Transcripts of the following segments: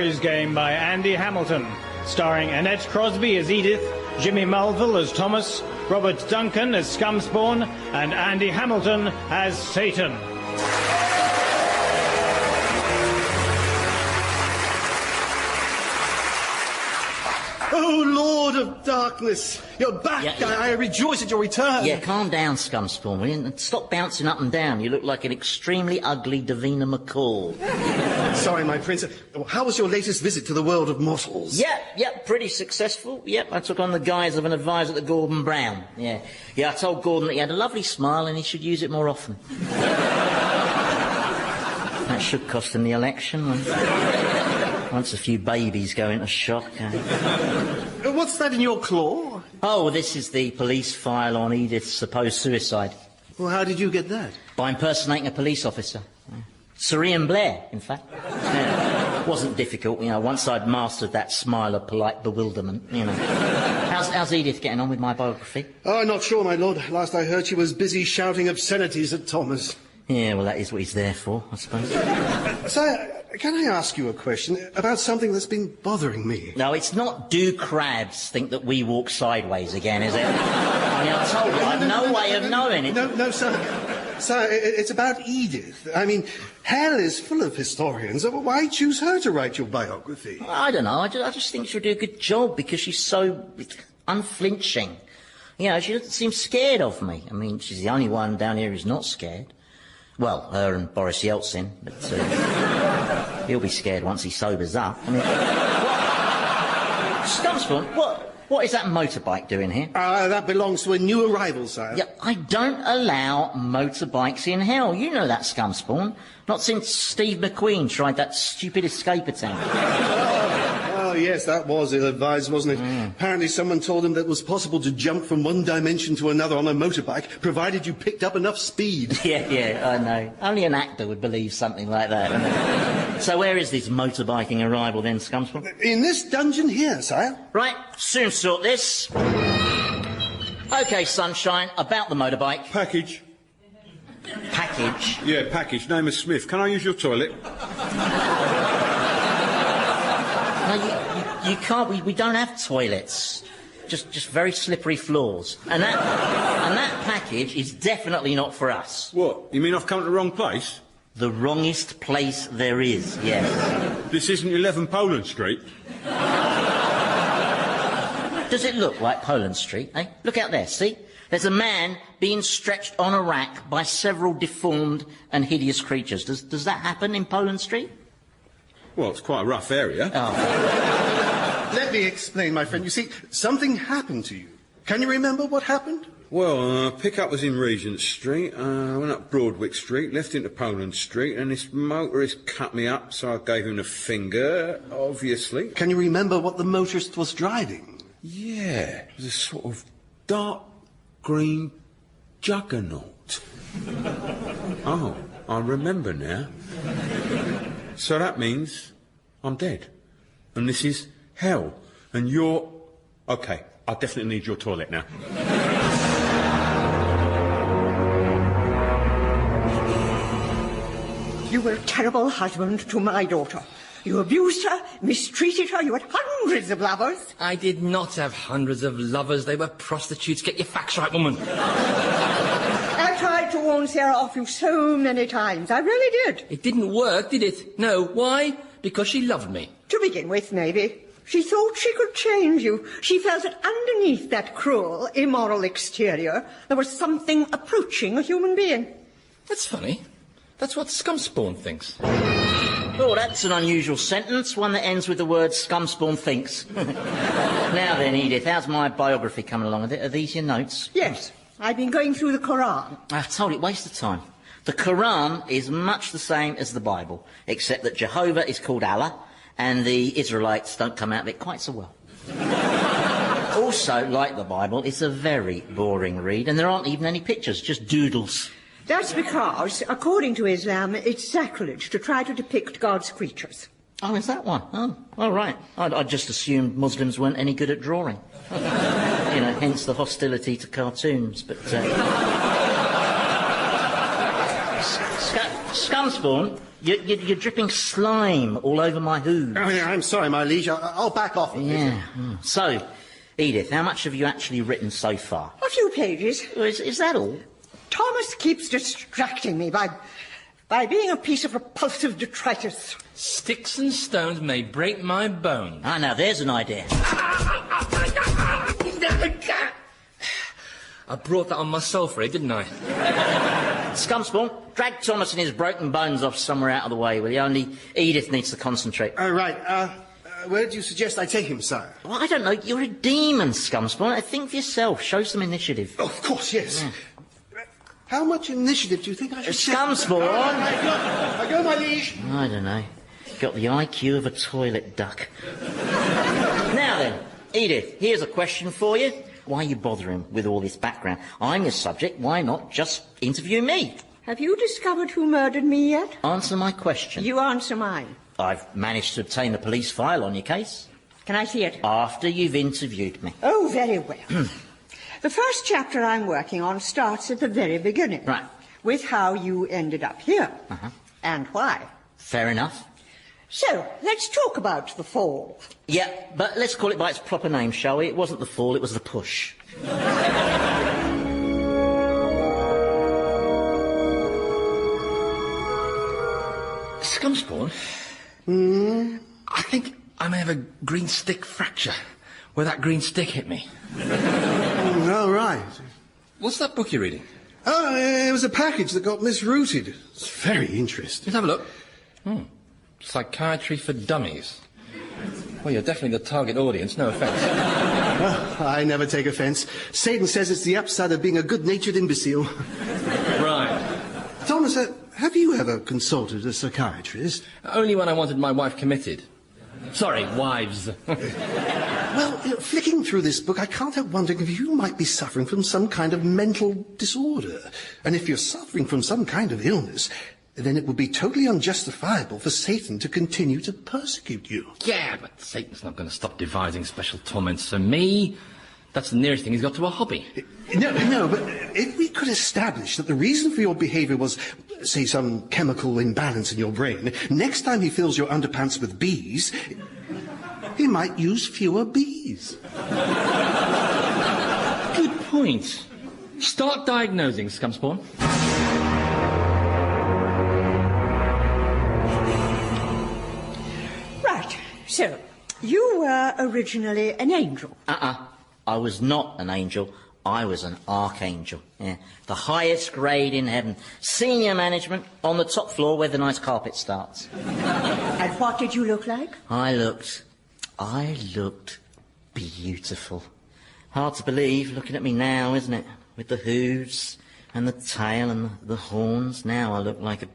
Boys Game by Andy Hamilton, starring Annette Crosbie as Edith, Jimmy Mulville as Thomas, Robert Duncan as Scumspawn, and Andy Hamilton as Satan. Oh, Lord of Darkness, you're back. Yeah. I rejoice at your return. Yeah, calm down, Scumspawn, will you? And stop bouncing up and down. You look like an extremely ugly Davina McCall. Sorry, my prince. How was your latest visit to the world of mortals? Yep, pretty successful. Yep, I took on the guise of an advisor to Gordon Brown. Yeah, I told Gordon that he had a lovely smile and he should use it more often. That should cost him the election. Once a few babies go into shock. What's that in your claw? Oh, this is the police file on Edith's supposed suicide. Well, how did you get that? By impersonating a police officer. Sir Ian Blair, in fact. Yeah. Wasn't difficult, once I'd mastered that smile of polite bewilderment, How's Edith getting on with my biography? Oh, I'm not sure, my lord. Last I heard, she was busy shouting obscenities at Thomas. Yeah, well, that is what he's there for, I suppose. Sir, can I ask you a question about something that's been bothering me? No, it's not do crabs think that we walk sideways again, is it? I told you, I've no way of knowing it. No, sir. Sir, it's about Edith. I mean, hell is full of historians. Why choose her to write your biography? I don't know. I just think she'll do a good job because she's so unflinching. She doesn't seem scared of me. I mean, she's the only one down here who's not scared. Well, her and Boris Yeltsin, but he'll be scared once he sobers up. I mean, Scumspawn, what is that motorbike doing here? That belongs to a new arrival, sire. Yeah, I don't allow motorbikes in hell. You know that, Scumspawn. Not since Steve McQueen tried that stupid escape attempt. Oh, yes, that was ill-advised, wasn't it? Apparently someone told him that it was possible to jump from one dimension to another on a motorbike, provided you picked up enough speed. Yeah, I know. Only an actor would believe something like that, wouldn't it? So where is this motorbiking arrival then, Scumspawn? In this dungeon here, sire. Right, soon sort this. OK, Sunshine, about the motorbike. Package. Package? Yeah, package. Name is Smith. Can I use your toilet? No, you can't. We don't have toilets. Just very slippery floors. And that package is definitely not for us. What? You mean I've come to the wrong place? The wrongest place there is, yes. This isn't 11 Poland Street. Does it look like Poland Street, eh? Look out there, see? There's a man being stretched on a rack by several deformed and hideous creatures. Does that happen in Poland Street? Well, it's quite a rough area. Oh. Let me explain, my friend. You see, something happened to you. Can you remember what happened? Well, pick-up was in Regent Street, went up Broadwick Street, left into Poland Street, and this motorist cut me up, so I gave him the finger, obviously. Can you remember what the motorist was driving? Yeah, it was a sort of dark green juggernaut. Oh, I remember now. So that means I'm dead. And this is hell. And you're... OK, I definitely need your toilet now. You were a terrible husband to my daughter. You abused her, mistreated her, you had hundreds of lovers. I did not have hundreds of lovers. They were prostitutes. Get your facts right, woman. I tried to warn Sarah off you so many times. I really did. It didn't work, did it? No. Why? Because she loved me. To begin with, maybe. She thought she could change you. She felt that underneath that cruel, immoral exterior, there was something approaching a human being. That's funny. That's what Scumspawn thinks. Oh, that's an unusual sentence, one that ends with the word Scumspawn thinks. Now then, Edith, how's my biography coming along? Are these your notes? Yes. I've been going through the Koran. I told you, waste of time. The Koran is much the same as the Bible, except that Jehovah is called Allah, and the Israelites don't come out of it quite so well. Also, like the Bible, it's a very boring read, and there aren't even any pictures, just doodles. That's because, according to Islam, it's sacrilege to try to depict God's creatures. Oh, is that one? Oh, all right. I just assumed Muslims weren't any good at drawing. Hence the hostility to cartoons, but... Scumspawn, you're dripping slime all over my hooves. Oh, yeah, I'm sorry, my liege. I'll back off. Yeah. So, Edith, how much have you actually written so far? A few pages. Is that all? Thomas keeps distracting me by being a piece of repulsive detritus. Sticks and stones may break my bones. Ah, now there's an idea. I brought that on myself, Ray, didn't I? Scumspawn, drag Thomas and his broken bones off somewhere out of the way, will you? Only Edith needs to concentrate. Right. Where do you suggest I take him, sir? Well, I don't know. You're a demon, Scumspawn. Think for yourself. Show some initiative. Oh, of course, yes. Yeah. How much initiative do you think I should Scumspawn! I go, my liege. I don't know. Got the IQ of a toilet duck. Now then, Edith, here's a question for you. Why are you bothering with all this background? I'm your subject. Why not just interview me? Have you discovered who murdered me yet? Answer my question. You answer mine. I've managed to obtain the police file on your case. Can I see it? After you've interviewed me. Oh, very well. The first chapter I'm working on starts at the very beginning. Right. With how you ended up here. And why. Fair enough. So, let's talk about the fall. Yeah, but let's call it by its proper name, shall we? It wasn't the fall, it was the push. Scumspawn? I think I may have a green stick fracture where that green stick hit me. Oh, right. What's that book you're reading? Oh, it was a package that got misrouted. It's very interesting. Let's have a look. Psychiatry for dummies. Well, you're definitely the target audience, no offence. Well, I never take offence. Satan says it's the upside of being a good-natured imbecile. Right. Thomas, have you ever consulted a psychiatrist? Only when I wanted my wife committed. Sorry, wives. Well, flicking through this book, I can't help wondering if you might be suffering from some kind of mental disorder. And if you're suffering from some kind of illness, then it would be totally unjustifiable for Satan to continue to persecute you. Yeah, but Satan's not going to stop devising special torments for me. That's the nearest thing he's got to a hobby. No, but if we could establish that the reason for your behaviour was, say, some chemical imbalance in your brain, next time he fills your underpants with bees, he might use fewer bees. Good point. Start diagnosing, Scumspawn. Right, so, you were originally an angel. I was not an angel. I was an archangel. Yeah. The highest grade in heaven. Senior management on the top floor where the nice carpet starts. And what did you look like? I looked beautiful. Hard to believe, looking at me now, isn't it? With the hooves and the tail and the horns. Now I look like a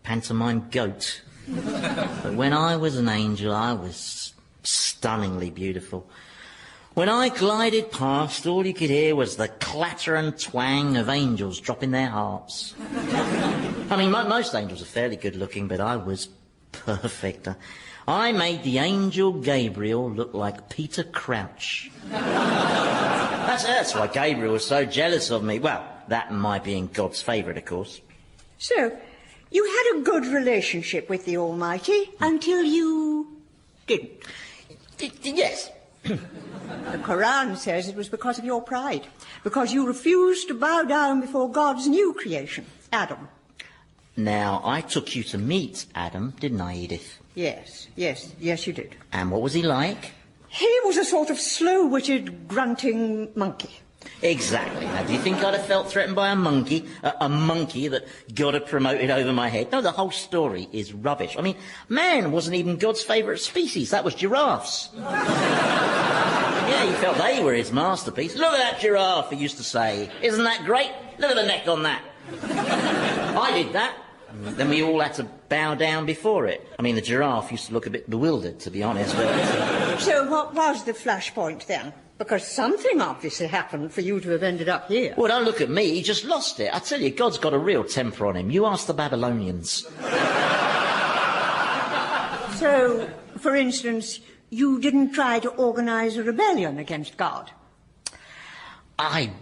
pantomime goat. But when I was an angel, I was stunningly beautiful. When I glided past, all you could hear was the clatter and twang of angels dropping their hearts. I mean, most angels are fairly good-looking, but I was perfect. I made the angel Gabriel look like Peter Crouch. That's why Gabriel was so jealous of me. Well, that and my being God's favourite, of course. So, you had a good relationship with the Almighty until you didn't. Yes. The Quran says it was because of your pride, because you refused to bow down before God's new creation, Adam. Now, I took you to meet Adam, didn't I, Edith? Yes, you did. And what was he like? He was a sort of slow-witted, grunting monkey. Exactly. Now, do you think I'd have felt threatened by a monkey? A monkey that God had promoted over my head? No, the whole story is rubbish. I mean, man wasn't even God's favourite species. That was giraffes. Yeah, he felt they were his masterpiece. Look at that giraffe, he used to say. Isn't that great? Look at the neck on that. I did that. Then we all had to bow down before it. I mean, the giraffe used to look a bit bewildered, to be honest. But... So what was the flashpoint then? Because something obviously happened for you to have ended up here. Well, don't look at me. He just lost it. I tell you, God's got a real temper on him. You ask the Babylonians. So, for instance, you didn't try to organise a rebellion against God? I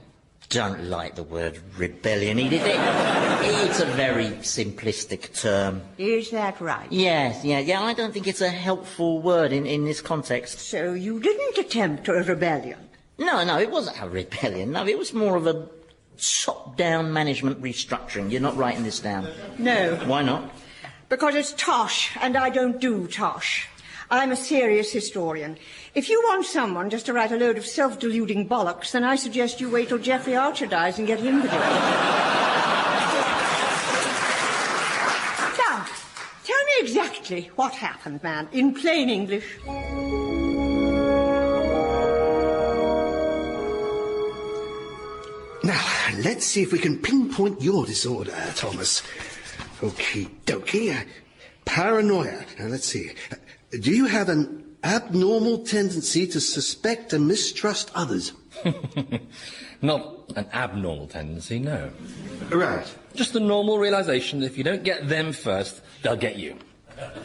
don't like the word rebellion, Edith. It's a very simplistic term. Is that right? Yes, yeah, I don't think it's a helpful word in this context. So you didn't attempt a rebellion? No, it wasn't a rebellion. No, it was more of a top-down management restructuring. You're not writing this down? No. Why not? Because it's tosh, and I don't do tosh. I'm a serious historian. If you want someone just to write a load of self-deluding bollocks, then I suggest you wait till Mayhew-Archer dies and get him to do it. Now, tell me exactly what happened, man, in plain English. Now, let's see if we can pinpoint your disorder, Thomas. Okie dokie. Paranoia. Now, let's see. Do you have an abnormal tendency to suspect and mistrust others? Not an abnormal tendency, no. Right. Just a normal realization that if you don't get them first, they'll get you.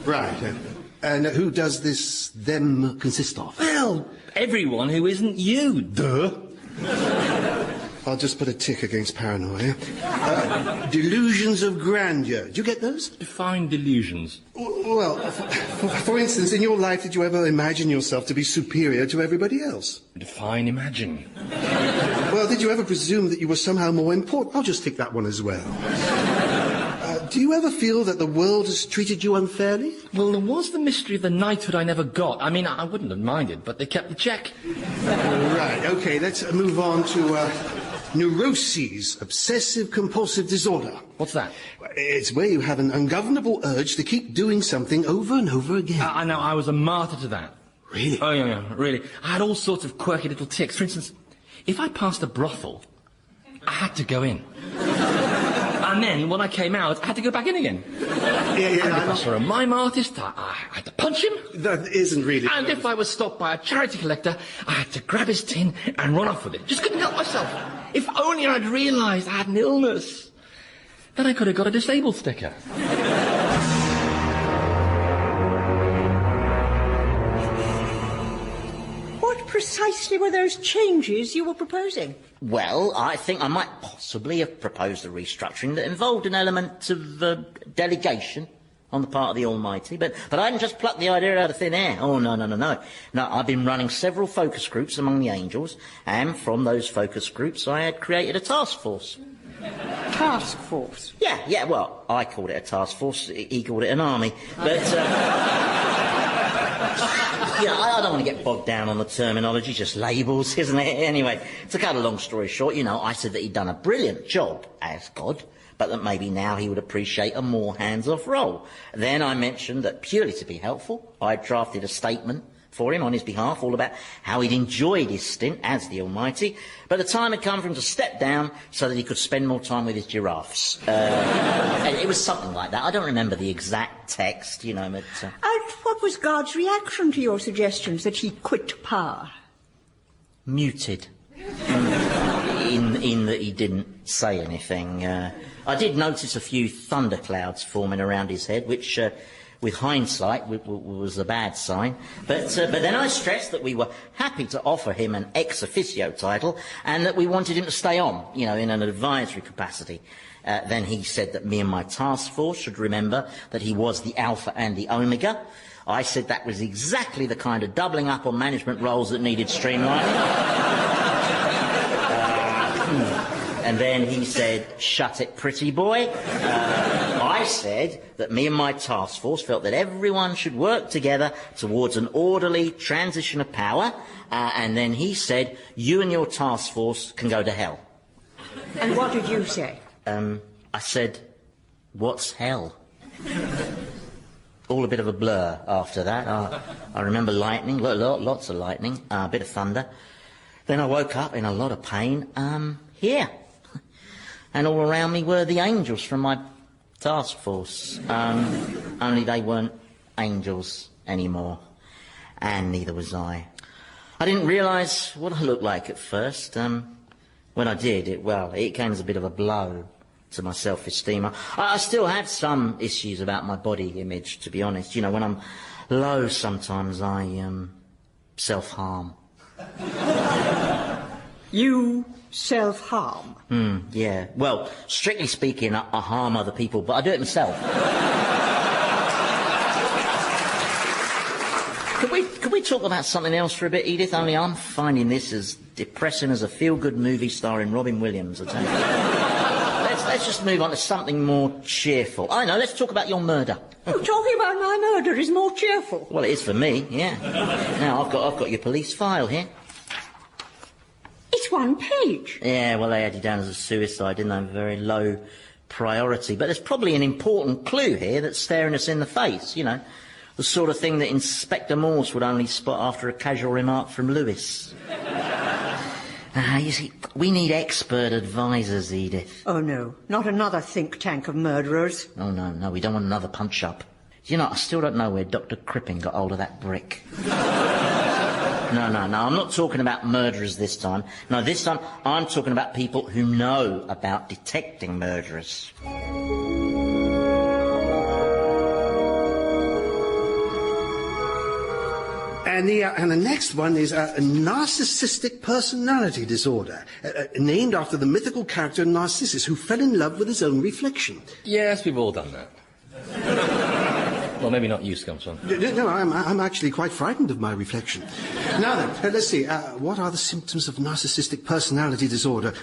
Right. And who does this them consist of? Well, everyone who isn't you, duh. I'll just put a tick against paranoia. Delusions of grandeur. Do you get those? Define delusions. Well, for instance, in your life, did you ever imagine yourself to be superior to everybody else? Define imagine. Well, did you ever presume that you were somehow more important? I'll just tick that one as well. Do you ever feel that the world has treated you unfairly? Well, there was the mystery of the knighthood I never got. I mean, I wouldn't have minded, but they kept the check. Right, okay, let's move on to neuroses, obsessive-compulsive disorder. What's that? It's where you have an ungovernable urge to keep doing something over and over again. I know, I was a martyr to that. Really? Oh, yeah, really. I had all sorts of quirky little tics. For instance, if I passed a brothel, I had to go in. And then, when I came out, I had to go back in again. And if I saw a mime artist, I had to punch him. That isn't really... And if I was stopped by a charity collector, I had to grab his tin and run off with it. Just couldn't help myself. If only I'd realised I had an illness. Then I could have got a disabled sticker. What precisely were those changes you were proposing? Well, I think I might possibly have proposed a restructuring that involved an element of delegation on the part of the Almighty, but I hadn't just plucked the idea out of thin air. Oh, no. No, I've been running several focus groups among the angels, and from those focus groups I had created a task force. Task force? Yeah, well, I called it a task force, he called it an army, but... Yeah, I don't want to get bogged down on the terminology, just labels, isn't it? Anyway, to cut a long story short, I said that he'd done a brilliant job as God, but that maybe now he would appreciate a more hands-off role. Then I mentioned that purely to be helpful, I'd drafted a statement for him on his behalf, all about how he'd enjoyed his stint as the Almighty, but the time had come for him to step down so that he could spend more time with his giraffes. And it was something like that. I don't remember the exact text, but... And what was God's reaction to your suggestions that he quit power? Muted. In that he didn't say anything. I did notice a few thunderclouds forming around his head, which... with hindsight, was a bad sign. But then I stressed that we were happy to offer him an ex officio title and that we wanted him to stay on, in an advisory capacity. Then he said that me and my task force should remember that he was the Alpha and the Omega. I said that was exactly the kind of doubling up on management roles that needed streamlining. And then he said, shut it, pretty boy. I said that me and my task force felt that everyone should work together towards an orderly transition of power. And then he said, you and your task force can go to hell. And what did you say? I said, what's hell? All a bit of a blur after that. I remember lightning, lots of lightning, a bit of thunder. Then I woke up in a lot of pain, here. And all around me were the angels from my task force. Only they weren't angels anymore. And neither was I. I didn't realise what I looked like at first. When I did, it came as a bit of a blow to my self-esteem. I still have some issues about my body image, to be honest. When I'm low sometimes I self-harm. You Self-harm. Yeah. Well, strictly speaking, I harm other people, but I do it myself. Could we talk about something else for a bit, Edith? Only I'm finding this as depressing as a feel-good movie starring Robin Williams, I tell you. Let's just move on to something more cheerful. I know, let's talk about your murder. Oh, talking about my murder is more cheerful. Well, it is for me, yeah. Now, I've got your police file here. It's 1 page. Yeah, well, they had you down as a suicide, didn't they? Very low priority. But there's probably an important clue here that's staring us in the face, you know. The sort of thing that Inspector Morse would only spot after a casual remark from Lewis. You see, we need expert advisors, Edith. Oh, no. Not another think tank of murderers. Oh, no, we don't want another punch-up. You know, I still don't know where Dr. Crippen got hold of that brick. No, I'm not talking about murderers this time. No, this time I'm talking about people who know about detecting murderers. And the next one is a narcissistic personality disorder, named after the mythical character Narcissus, who fell in love with his own reflection. Yes, we've all done that. Well, maybe not you, Scumspawn. No, I'm actually quite frightened of my reflection. Now then, let's see. What are the symptoms of narcissistic personality disorder?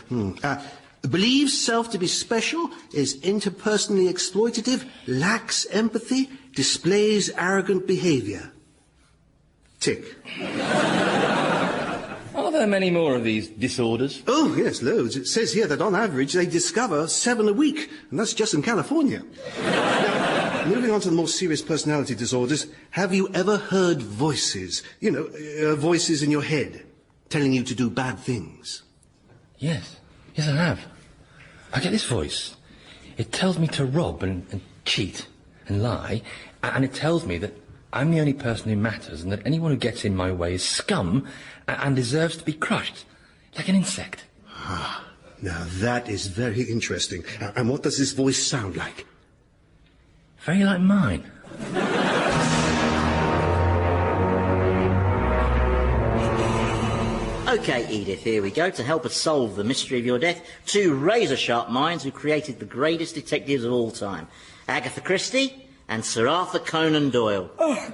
Believes self to be special, is interpersonally exploitative, lacks empathy, displays arrogant behaviour. Tick. Are there many more of these disorders? Oh, yes, loads. It says here that on average they discover 7 a week, and that's just in California. Now, moving on to the more serious personality disorders, have you ever heard voices? You know, voices in your head telling you to do bad things? Yes, I have. I get this voice. It tells me to rob and cheat and lie, and it tells me that I'm the only person who matters and that anyone who gets in my way is scum and deserves to be crushed, like an insect. Now that is very interesting. And what does this voice sound like? Very like mine. OK, Edith, here we go. To help us solve the mystery of your death, 2 razor-sharp minds who created the greatest detectives of all time. Agatha Christie and Sir Arthur Conan Doyle. Oh,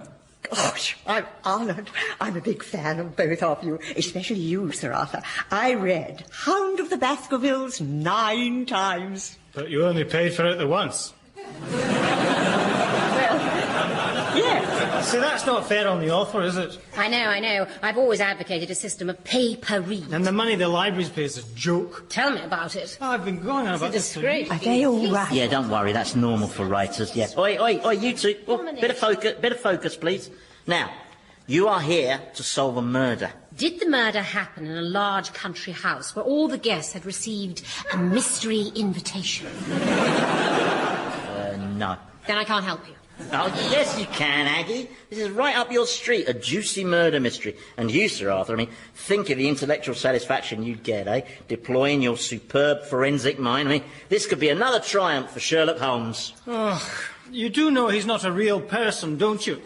gosh, I'm honoured. I'm a big fan of both of you, especially you, Sir Arthur. I read Hound of the Baskervilles 9 times. But you only paid for it the once. Yes. See, that's not fair on the author, is it? I know. I've always advocated a system of pay-per-read. And the money the libraries pay is a joke. Tell me about it. Oh, I've been going on about this. Disgrace. Are they all right? Yeah, don't worry, that's normal for writers, yes. Oi, you two. Oh, bit of focus, please. Now, you are here to solve a murder. Did the murder happen in a large country house where all the guests had received a mystery invitation? No. Then I can't help you. Oh, yes, you can, Aggie. This is right up your street, a juicy murder mystery. And you, Sir Arthur, I mean, think of the intellectual satisfaction you'd get, eh? Deploying your superb forensic mind. I mean, this could be another triumph for Sherlock Holmes. Oh, you do know he's not a real person, don't you?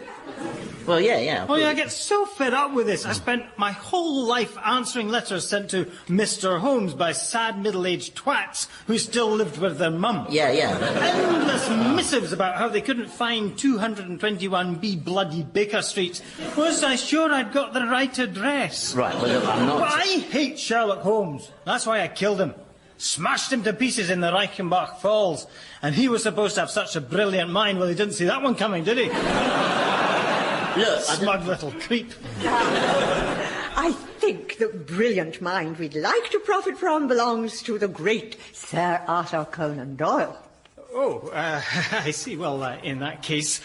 Well, yeah. Oh, yeah, I get so fed up with this. I spent my whole life answering letters sent to Mr. Holmes by sad middle-aged twats who still lived with their mum. Yeah. Endless missives about how they couldn't find 221B bloody Baker Street. Was I sure I'd got the right address? Right, well, look, I'm not... But I hate Sherlock Holmes. That's why I killed him. Smashed him to pieces in the Reichenbach Falls. And he was supposed to have such a brilliant mind. Well, he didn't see that one coming, did he? Look, smug little creep. I think the brilliant mind we'd like to profit from belongs to the great Sir Arthur Conan Doyle. Oh, I see. Well, in that case,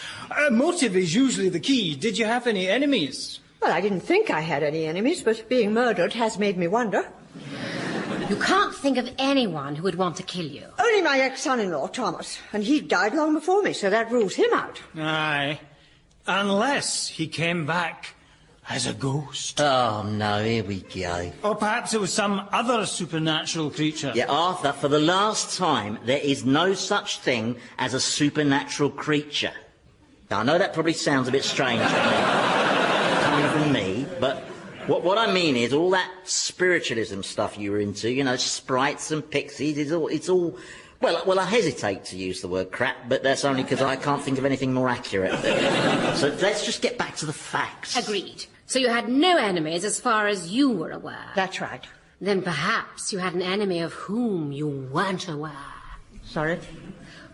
motive is usually the key. Did you have any enemies? Well, I didn't think I had any enemies, but being murdered has made me wonder. You can't think of anyone who would want to kill you. Only my ex-son-in-law, Thomas, and he died long before me, so that rules him out. Aye. Unless he came back as a ghost. Oh, no, here we go. Or perhaps it was some other supernatural creature. Yeah, Arthur, for the last time, there is no such thing as a supernatural creature. Now, I know that probably sounds a bit strange coming from me, but What I mean is all that spiritualism stuff you were into, you know, sprites and pixies, it's all... Well, I hesitate to use the word crap, but that's only because I can't think of anything more accurate. So let's just get back to the facts. Agreed. So you had no enemies as far as you were aware? That's right. Then perhaps you had an enemy of whom you weren't aware. Sorry?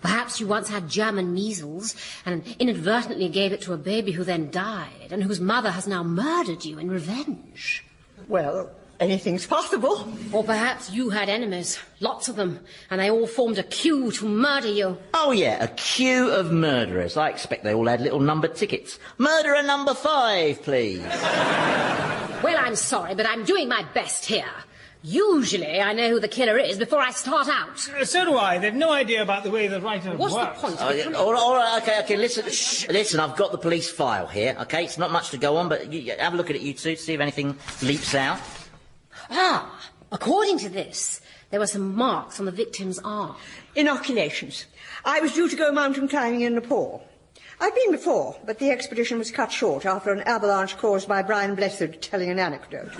Perhaps you once had German measles and inadvertently gave it to a baby who then died and whose mother has now murdered you in revenge. Well, anything's possible. Or perhaps you had enemies, lots of them, and they all formed a queue to murder you. Oh, yeah, a queue of murderers. I expect they all had little numbered tickets. Murderer number 5, please. Well, I'm sorry, but I'm doing my best here. Usually I know who the killer is before I start out. So do I. They've no idea about the way the writer What's works. the point? Oh, yeah. All right, okay, listen, listen, I've got the police file here, okay? It's not much to go on, but have a look at it, you two, see if anything leaps out. Ah, according to this, there were some marks on the victim's arm. Inoculations. I was due to go mountain climbing in Nepal. I've been before, but the expedition was cut short after an avalanche caused by Brian Blessed telling an anecdote.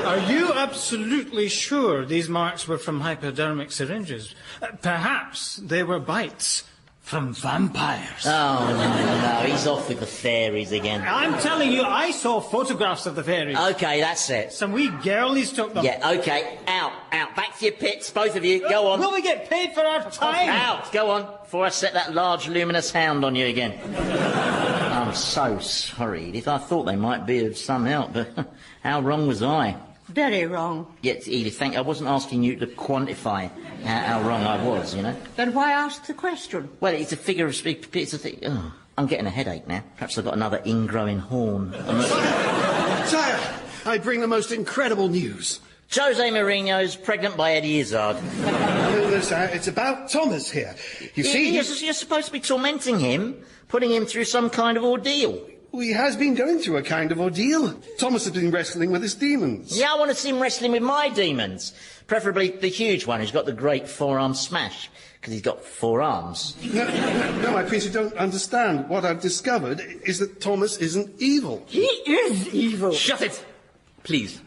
Are you absolutely sure these marks were from hypodermic syringes? Perhaps they were bites from vampires. Oh, no, he's off with the fairies again. I'm telling you, I saw photographs of the fairies. Okay, that's it. Some wee girlies took them. Yeah, okay, out, back to your pits, both of you, go on. Will we get paid for our time? Out, go on, before I set that large luminous hound on you again. I'm so sorry, Edith. I thought they might be of some help, but how wrong was I? Very wrong. Yes, Edith, I wasn't asking you to quantify how wrong I was, you know. Then why ask the question? Well, it's a figure of speech. It's a thing. Oh, I'm getting a headache now. Perhaps I've got another ingrowing horn. Sire, I bring the most incredible news. Jose Mourinho's pregnant by Eddie Izzard. No, sire, it's about Thomas here. You see... You're supposed to be tormenting him, putting him through some kind of ordeal. He has been going through a kind of ordeal. Thomas has been wrestling with his demons. Yeah, I want to see him wrestling with my demons. Preferably the huge one who's got the great forearm smash, because he's got 4 arms. No, my prince, you don't understand. What I've discovered is that Thomas isn't evil. He is evil. Shut it! Please.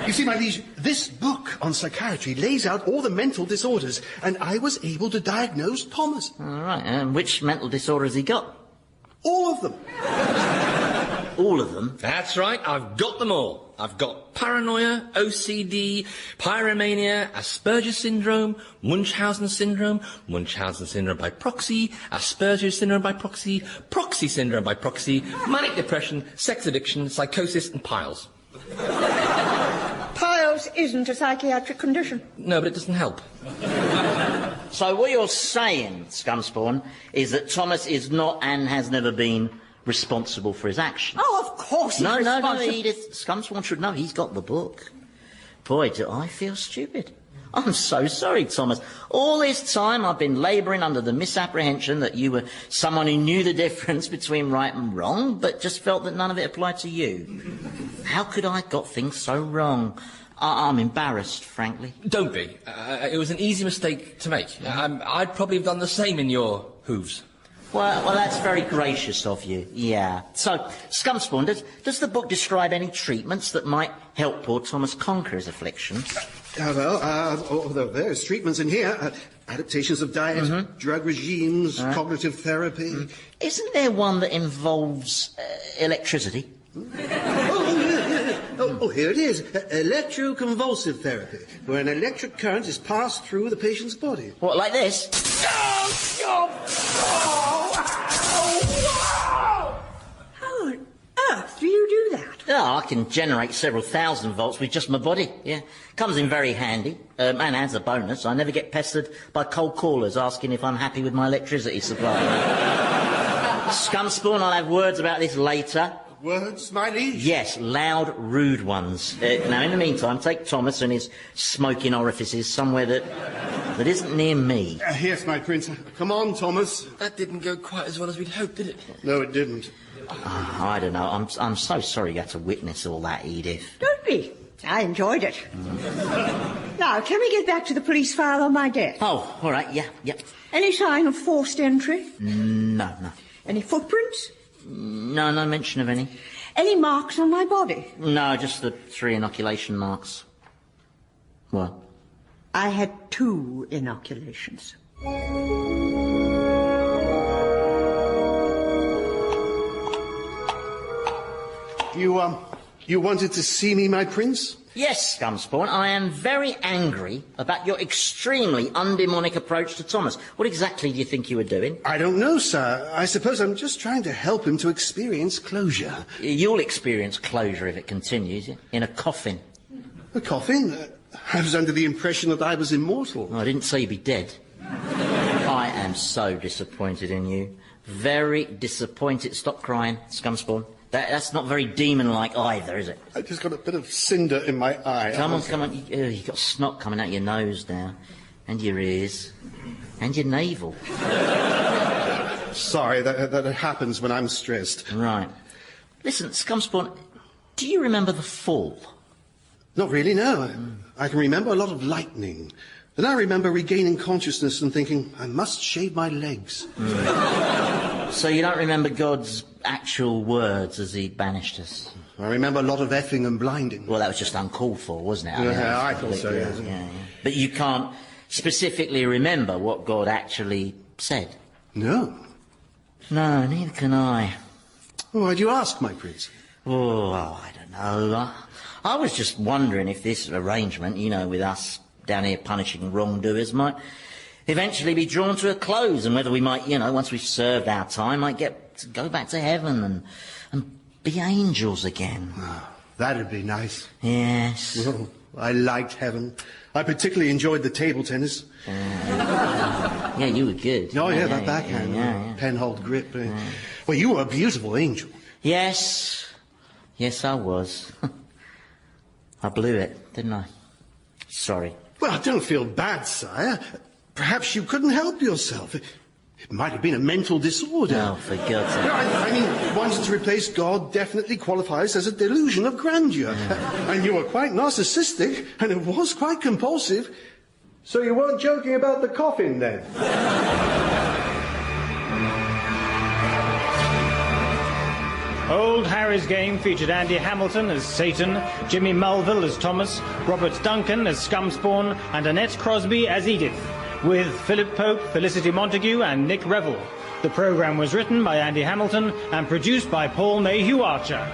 You see, my liege, this book on psychiatry lays out all the mental disorders, and I was able to diagnose Thomas. All right, and which mental disorder has he got? All of them. All of them? That's right, I've got them all. I've got paranoia, OCD, pyromania, Asperger's syndrome, Munchausen syndrome by proxy, Asperger's syndrome by proxy, proxy syndrome by proxy, manic depression, sex addiction, psychosis, and piles. Piles isn't a psychiatric condition. No, but it doesn't help. So what you're saying, Scumspawn, is that Thomas is not and has never been responsible for his actions? Oh, of course he's responsible. No, Edith. Scumspawn should know he's got the book. Boy, do I feel stupid. I'm so sorry, Thomas. All this time I've been labouring under the misapprehension that you were someone who knew the difference between right and wrong, but just felt that none of it applied to you. How could I have got things so wrong? I'm embarrassed, frankly. Don't be. It was an easy mistake to make. I'd probably have done the same in your hooves. Well, that's very gracious of you, yeah. So, Scumspawn, does the book describe any treatments that might help poor Thomas conquer his affliction? There's treatments in here. Adaptations of diet, drug regimes, cognitive therapy. Isn't there one that involves electricity? Here it is. Electroconvulsive therapy, where an electric current is passed through the patient's body. What, like this? How on earth do you do that? Oh, I can generate several thousand volts with just my body, yeah. Comes in very handy. And as a bonus, I never get pestered by cold callers asking if I'm happy with my electricity supply. Scumspawn, I'll have words about this later. Words, my liege? Yes, loud, rude ones. Now, in the meantime, take Thomas and his smoking orifices somewhere that isn't near me. Yes, my prince. Come on, Thomas. That didn't go quite as well as we'd hoped, did it? No, it didn't. Oh, I don't know. I'm so sorry you had to witness all that, Edith. Don't be. I enjoyed it. Now, can we get back to the police file on my death? Oh, all right, yeah. Any sign of forced entry? No. Any footprints? No mention of any. Any marks on my body? No, just the 3 inoculation marks. What? I had 2 inoculations. You wanted to see me, my prince? Yes, Scumspawn, I am very angry about your extremely undemonic approach to Thomas. What exactly do you think you were doing? I don't know, sir. I suppose I'm just trying to help him to experience closure. You'll experience closure if it continues, in a coffin. A coffin? I was under the impression that I was immortal. I didn't say you'd be dead. I am so disappointed in you. Very disappointed. Stop crying, Scumspawn. That's not very demon-like either, is it? I just got a bit of cinder in my eye. Come on. You've got snot coming out your nose now. And your ears. And your navel. Sorry, that happens when I'm stressed. Right. Listen, Scumspawn, do you remember the fall? Not really, no. I can remember a lot of lightning. Then I remember regaining consciousness and thinking, I must shave my legs. So you don't remember God's actual words as he banished us? I remember a lot of effing and blinding. Well, that was just uncalled for, wasn't it? Yeah, I thought so, yeah. But you can't specifically remember what God actually said? No. No, neither can I. Well, why'd you ask, my prince? Oh, I don't know. I was just wondering if this arrangement, with us down here punishing wrongdoers, might eventually be drawn to a close, and whether we might, once we've served our time, might get to go back to heaven and be angels again. Oh, that'd be nice. Yes. Oh, I liked heaven. I particularly enjoyed the table tennis. Yeah, you were good. Oh, yeah, that backhand. Penhold grip. Well, you were a beautiful angel. Yes, I was. I blew it, didn't I? Sorry. Well, don't feel bad, sire. Perhaps you couldn't help yourself. It might have been a mental disorder. Oh, for God's sake. No, I mean, wanting to replace God definitely qualifies as a delusion of grandeur. And you were quite narcissistic, and it was quite compulsive. So you weren't joking about the coffin, then? Old Harry's Game featured Andy Hamilton as Satan, Jimmy Mulville as Thomas, Robert Duncan as Scumspawn, and Annette Crosbie as Edith, with Philip Pope, Felicity Montagu, and Nick Revell. The programme was written by Andy Hamilton and produced by Paul Mayhew-Archer.